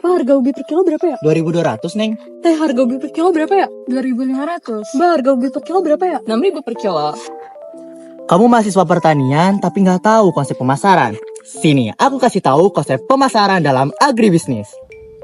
Pak, harga ubi per kilo berapa ya? 2.200, Neng. Teh, harga ubi per kilo berapa ya? 2.500. Mbak, harga ubi per kilo berapa ya? 6.000 per kilo. Kamu mahasiswa pertanian tapi nggak tahu konsep pemasaran. Sini, aku kasih tahu konsep pemasaran dalam agribisnis.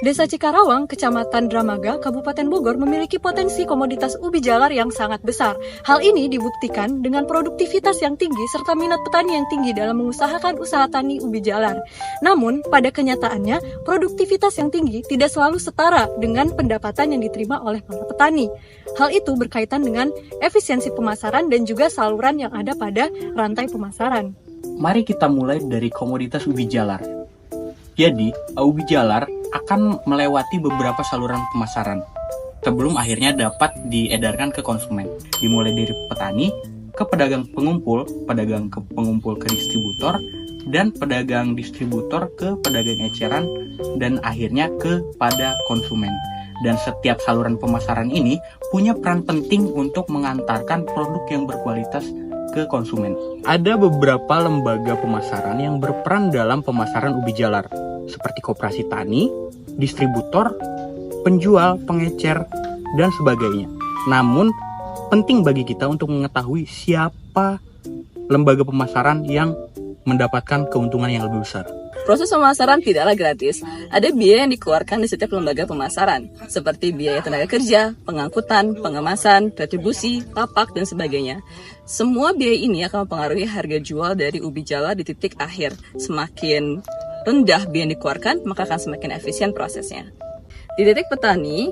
Desa Cikarawang, Kecamatan Dramaga, Kabupaten Bogor memiliki potensi komoditas ubi jalar yang sangat besar. Hal ini dibuktikan dengan produktivitas yang tinggi serta minat petani yang tinggi dalam mengusahakan usaha tani ubi jalar. Namun, pada kenyataannya, produktivitas yang tinggi tidak selalu setara dengan pendapatan yang diterima oleh para petani. Hal itu berkaitan dengan efisiensi pemasaran dan juga saluran yang ada pada rantai pemasaran. Mari kita mulai dari komoditas ubi jalar. Jadi, ubi jalar akan melewati beberapa saluran pemasaran sebelum akhirnya dapat diedarkan ke konsumen. Dimulai dari petani ke pedagang pengumpul ke distributor, dan pedagang distributor ke pedagang eceran, dan akhirnya kepada konsumen. Dan setiap saluran pemasaran ini punya peran penting untuk mengantarkan produk yang berkualitas ke konsumen. Ada beberapa lembaga pemasaran yang berperan dalam pemasaran ubi jalar, seperti koperasi tani, distributor, penjual, pengecer, dan sebagainya. Namun, penting bagi kita untuk mengetahui siapa lembaga pemasaran yang mendapatkan keuntungan yang lebih besar. Proses pemasaran tidaklah gratis. Ada biaya yang dikeluarkan di setiap lembaga pemasaran, seperti biaya tenaga kerja, pengangkutan, pengemasan, retribusi, tapak, dan sebagainya. Semua biaya ini akan mempengaruhi harga jual dari ubi jalar di titik akhir. Semakin rendah biaya yang dikeluarkan, maka akan semakin efisien prosesnya. Di titik petani,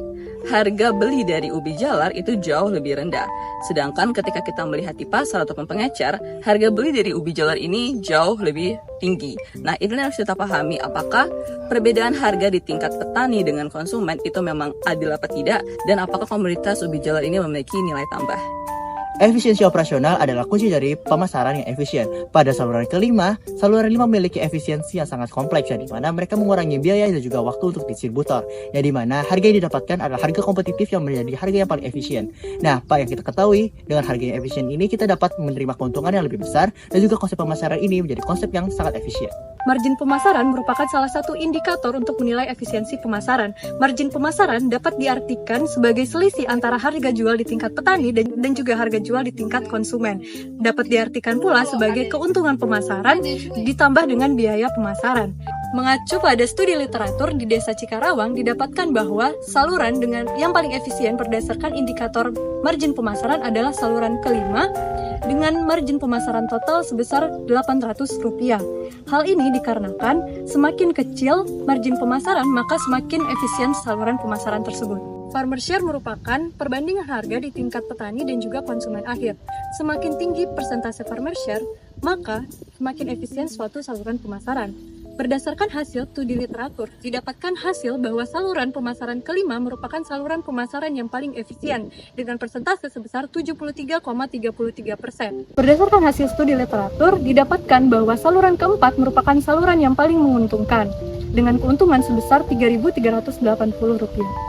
harga beli dari ubi jalar itu jauh lebih rendah. Sedangkan ketika kita melihat di pasar ataupun pengecer, harga beli dari ubi jalar ini jauh lebih tinggi. Nah, ini harus kita pahami apakah perbedaan harga di tingkat petani dengan konsumen itu memang adil apa tidak, dan apakah komoditas ubi jalar ini memiliki nilai tambah. Efisiensi operasional adalah kunci dari pemasaran yang efisien. Pada saluran kelima, saluran 5 memiliki efisiensi yang sangat kompleks, yang dimana mereka mengurangi biaya dan juga waktu untuk distributor, yang dimana harga yang didapatkan adalah harga kompetitif yang menjadi harga yang paling efisien. Nah, Pak, yang kita ketahui, dengan harga yang efisien ini kita dapat menerima keuntungan yang lebih besar, dan juga konsep pemasaran ini menjadi konsep yang sangat efisien. Margin pemasaran merupakan salah satu indikator untuk menilai efisiensi pemasaran. Margin pemasaran dapat diartikan sebagai selisih antara harga jual di tingkat petani dan juga harga jual di tingkat konsumen. Dapat diartikan pula sebagai keuntungan pemasaran ditambah dengan biaya pemasaran. Mengacu pada studi literatur di Desa Cikarawang, didapatkan bahwa saluran dengan yang paling efisien berdasarkan indikator margin pemasaran adalah saluran kelima dengan margin pemasaran total sebesar Rp800. Hal ini dikarenakan semakin kecil margin pemasaran, maka semakin efisien saluran pemasaran tersebut. Farmer share merupakan perbandingan harga di tingkat petani dan juga konsumen akhir. Semakin tinggi persentase farmer share, maka semakin efisien suatu saluran pemasaran. Berdasarkan hasil studi literatur, didapatkan hasil bahwa saluran pemasaran kelima merupakan saluran pemasaran yang paling efisien dengan persentase sebesar 73,33%. Berdasarkan hasil studi literatur, didapatkan bahwa saluran keempat merupakan saluran yang paling menguntungkan dengan keuntungan sebesar Rp3.380.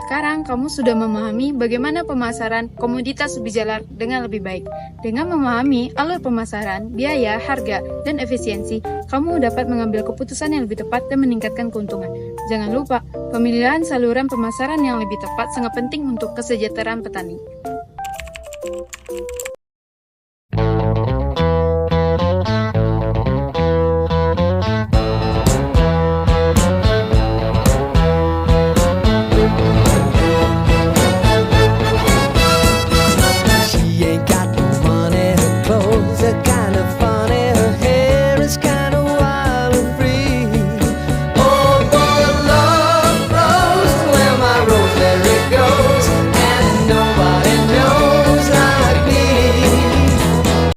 Sekarang kamu sudah memahami bagaimana pemasaran komoditas ubi jalar dengan lebih baik. Dengan memahami alur pemasaran, biaya, harga, dan efisiensi, kamu dapat mengambil keputusan yang lebih tepat dan meningkatkan keuntungan. Jangan lupa, pemilihan saluran pemasaran yang lebih tepat sangat penting untuk kesejahteraan petani.